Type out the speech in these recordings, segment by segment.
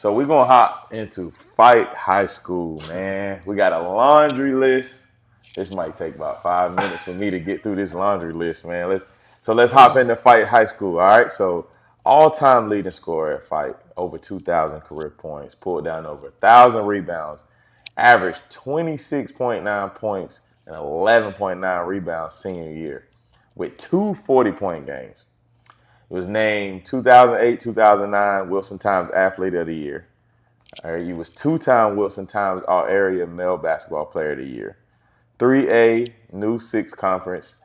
So we're going to hop into Fike High School, man. We got a laundry list. This might take about 5 minutes for me to get through this laundry list, man. Let's hop into Fike High School, all right? So all-time leading scorer at Fike, over 2,000 career points, pulled down over 1,000 rebounds, averaged 26.9 points and 11.9 rebounds senior year with 2 40-point games. He was named 2008-2009 Wilson Times Athlete of the Year. He was 2-time Wilson Times All-Area Male Basketball Player of the Year, 3A New Six Conference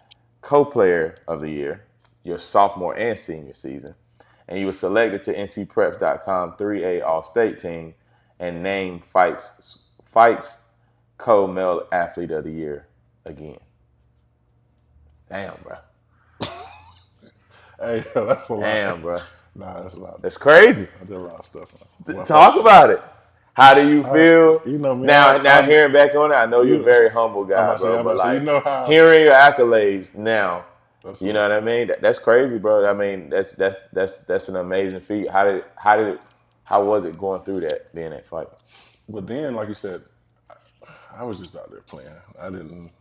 Co-Player of the Year, your sophomore and senior season. And he was selected to NCPreps.com 3A All-State Team and named Fike's Co-Male Athlete of the Year again. Damn, bro. Hey, that's a lot. Damn, bro. Nah, that's a lot. That's crazy. I did a lot of stuff. Talk about it. How do you feel? You know me. Now hearing back on it, I know you're a very humble guy, bro. But like, hearing your accolades now, you know what I mean? That's crazy, bro. I mean, that's an amazing feat. How was it going through that, being at Fike? But then, like you said, I was just out there playing. I didn't.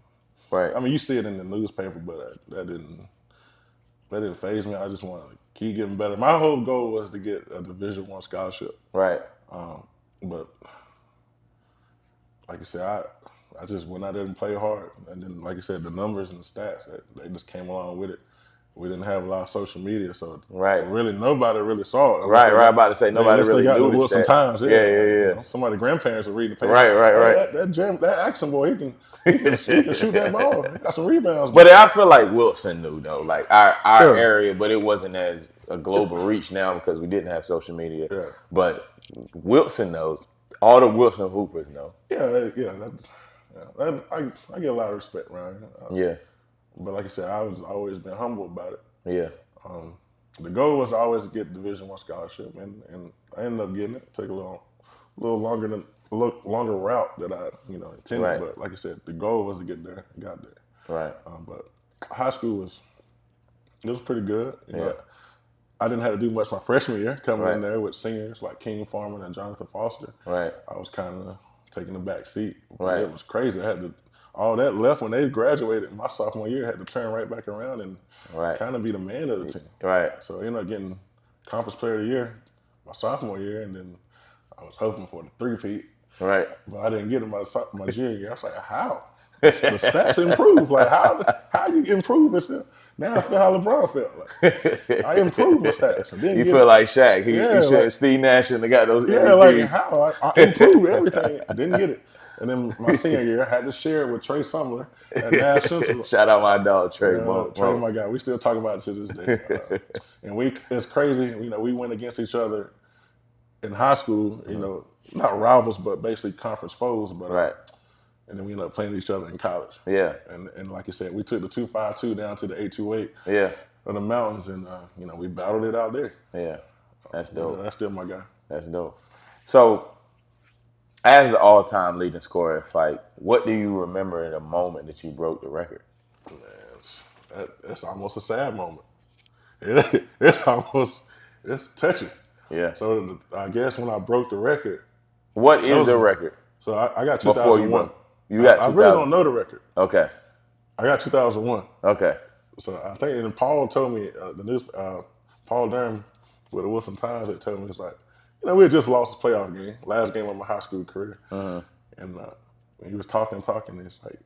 Right. I mean, you see it in the newspaper, but that didn't faze me. I just wanted to keep getting better. My whole goal was to get a Division I scholarship. Right. But like you said, I just went out there and played hard. And then, like you said, the numbers and the stats, they just came along with it. We didn't have a lot of social media, so really nobody really saw it. Right. About to say nobody really knew the Wilson stats. Times. Yeah. You know, somebody's grandparents were reading the paper. Right. That Axon boy, he can shoot that ball. He got some rebounds. But I feel like Wilson knew though, like our area, but it wasn't as a global reach now because we didn't have social media. Yeah. But Wilson knows. All the Wilson hoopers know. I get a lot of respect around here. But like I said, I've always been humble about it. Yeah. The goal was to always get Division I scholarship, and I ended up getting it. It took a little longer route that I intended. Right. But like I said, the goal was to get there. I got there. Right. But high school was pretty good. You know, I didn't have to do much my freshman year coming in there with seniors like King Farman and Jonathan Foster. Right. I was kind of taking the back seat. Right. It was crazy. I had all that left when they graduated. My sophomore year, I had to turn right back around and kind of be the man of the team. Right. So I ended up getting Conference Player of the Year my sophomore year, and then I was hoping for the 3-peat. Right. But I didn't get it my junior year. I was like, how? The stats improved. Like, how you improve yourself? Now I feel how LeBron felt. Like, I improved my stats. You feel like Shaq. Steve Nash shouldn't have got those MVPs. Yeah, like how? I improved everything. I didn't get it. And then my senior year, I had to share it with Trey Sumler at Nash Central. Shout out my dog, Trey. Trey, my guy. We still talk about it to this day. And it's crazy. We went against each other in high school, not rivals, but basically conference foes. But and then we ended up playing each other in college. Yeah. And like I said, we took the 252 down to the 828 of the mountains, and we battled it out there. Yeah. That's dope. That's still my guy. That's dope. So, as the all-time leading scorer at Fike, what do you remember in the moment that you broke the record? Man, it's almost a sad moment. It's touching. Yeah. So I guess when I broke the record. What is the record? So I got 2001. You got 2000. I really don't know the record. Okay. I got 2001. Okay. So I think, and Paul told me, Paul Durham with the Wilson Times, they told me, it's like, we had just lost the playoff game, last game of my high school career. Uh-huh. And he was talking, and it's like,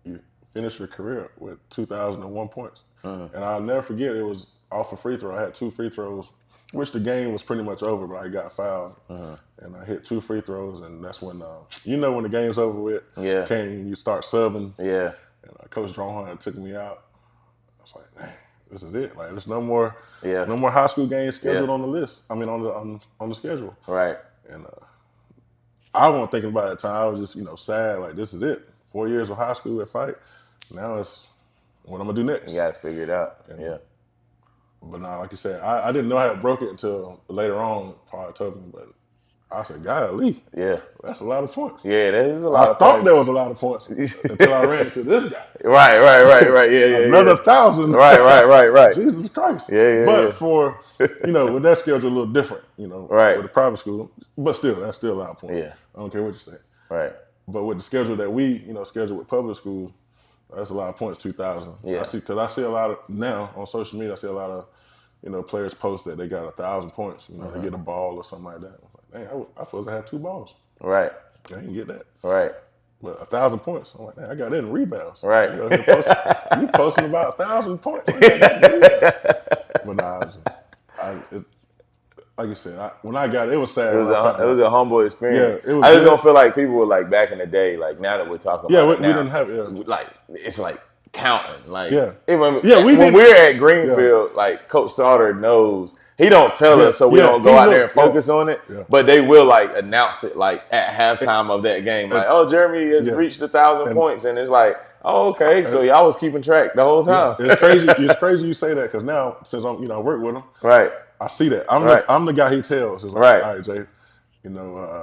you finished your career with 2,001 points. Uh-huh. And I'll never forget, it was off a free throw. I had 2 free throws, which the game was pretty much over, but I got fouled. Uh-huh. And I hit 2 free throws, and that's when, when the game's over with, you start subbing. Yeah. And Coach Dronhorn took me out. I was like, man, this is it. Like, there's no more high school games scheduled on the list. I mean, on the schedule. Right. And I wasn't thinking about it at the time. I was just, sad. Like, this is it. 4 years of high school at Fike. Now it's what I'm going to do next. You got to figure it out. And, but now, like you said, I didn't know I had broke it until later on. Paul told me, but I said, golly. Yeah. That's a lot of points. Yeah, that is a lot of points. I thought there was a lot of points until I ran into this guy. Right. Yeah. Another 1,000. Right. Jesus Christ. Yeah. But for, with that schedule a little different, Right. with a private school. But still, that's still a lot of points. Yeah. I don't care what you say. Right. But with the schedule that we, schedule with public schools, that's a lot of points, 2,000. Yeah. Because I see a lot of, now on social media, I see a lot of, players post that they got 1,000 points. They get a ball or something like that. I'm like, dang, I'm supposed to have 2 balls. Right. I didn't get that. Right. But 1,000 points. I'm like, man, I got that in rebounds. Right. You posting about 1,000 points. But nah, like you said, when I got it, it was sad. It was a humble experience. Yeah, it was I just good. don't feel like people were like back in the day, like now that we're talking about it we now, didn't have it. like it's like counting. Like when we're at Greenfield, like Coach Sauter knows. He don't tell us, so we don't go out there and focus on it. Yeah. But they will like announce it like at halftime of that game, like, "Oh, Jeremy has reached 1,000 points," and it's like, "Oh, okay." So y'all was keeping track the whole time. It's crazy. It's crazy you say that because now since I'm I work with him, right? I see that. I'm the guy he tells. It's like, right. All right, Jay.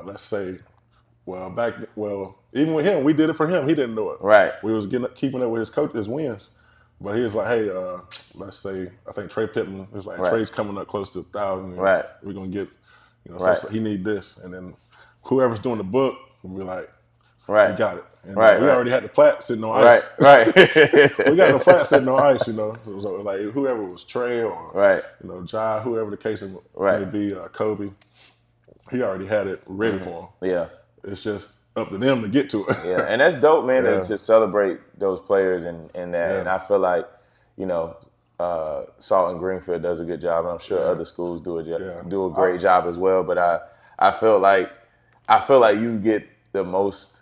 Let's say, even with him, we did it for him. He didn't know it. Right. We was keeping up with his coach, his wins. But he was like, hey, let's say, I think Trey Pittman was like, Trey's coming up close to 1,000. Right. We're going to get, so he need this. And then whoever's doing the book will be like, we got it. And we already had the plat sitting on ice. Right. We got the plat sitting on ice, So like whoever was Trey or, Jai, whoever the case may be, Kobe, he already had it ready for him. Yeah. It's just up to them to get to it. Yeah, and that's dope, man, to celebrate those players and that. Yeah. And I feel like, Salt and Greenfield does a good job, and I'm sure other schools do a great job as well. But I feel like you get the most.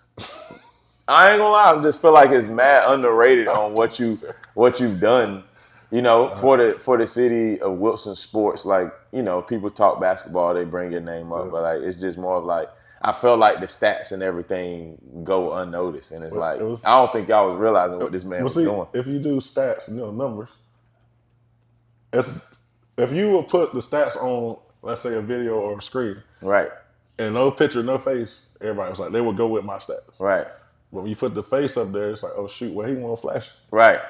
I ain't gonna lie, I just feel like it's mad underrated on what you've done. For the city of Wilson sports, like, people talk basketball, they bring your name up, but like it's just more of like. I felt like the stats and everything go unnoticed, and I don't think y'all was realizing what this man was doing. If you do stats, numbers, if you will put the stats on, let's say, a video or a screen, right, and no picture, no face, everybody was like, they would go with my stats, right. But when you put the face up there, it's like, oh shoot, he want to flash, right.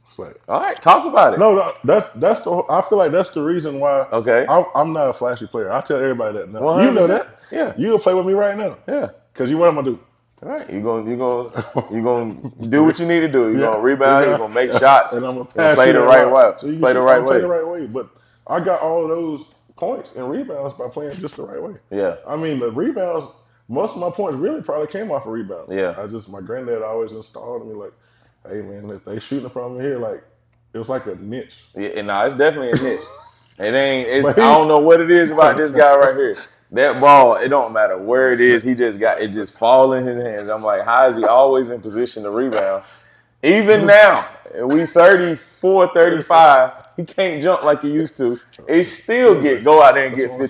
It's like, all right, talk about it. No, that's I feel like that's the reason why. Okay, I'm not a flashy player. I tell everybody that now. 100%. You know that. Yeah, you gonna play with me right now. Yeah, because what I'm gonna do. All right, you gonna do what you need to do. You're gonna rebound. You're gonna make shots, and I'm gonna play the right way. So play the right way. But I got all of those points and rebounds by playing just the right way. Yeah, I mean the rebounds. Most of my points really probably came off of rebounds. Yeah, my granddad always installed me like, hey man, if they shooting from here, like it was like a niche. Yeah, it's definitely a niche. I don't know what it is about this guy right here. That ball, it don't matter where it is. He just fall in his hands. I'm like, how is he always in position to rebound? Even now, we 34, 35, he can't jump like he used to. He still go out there and get 15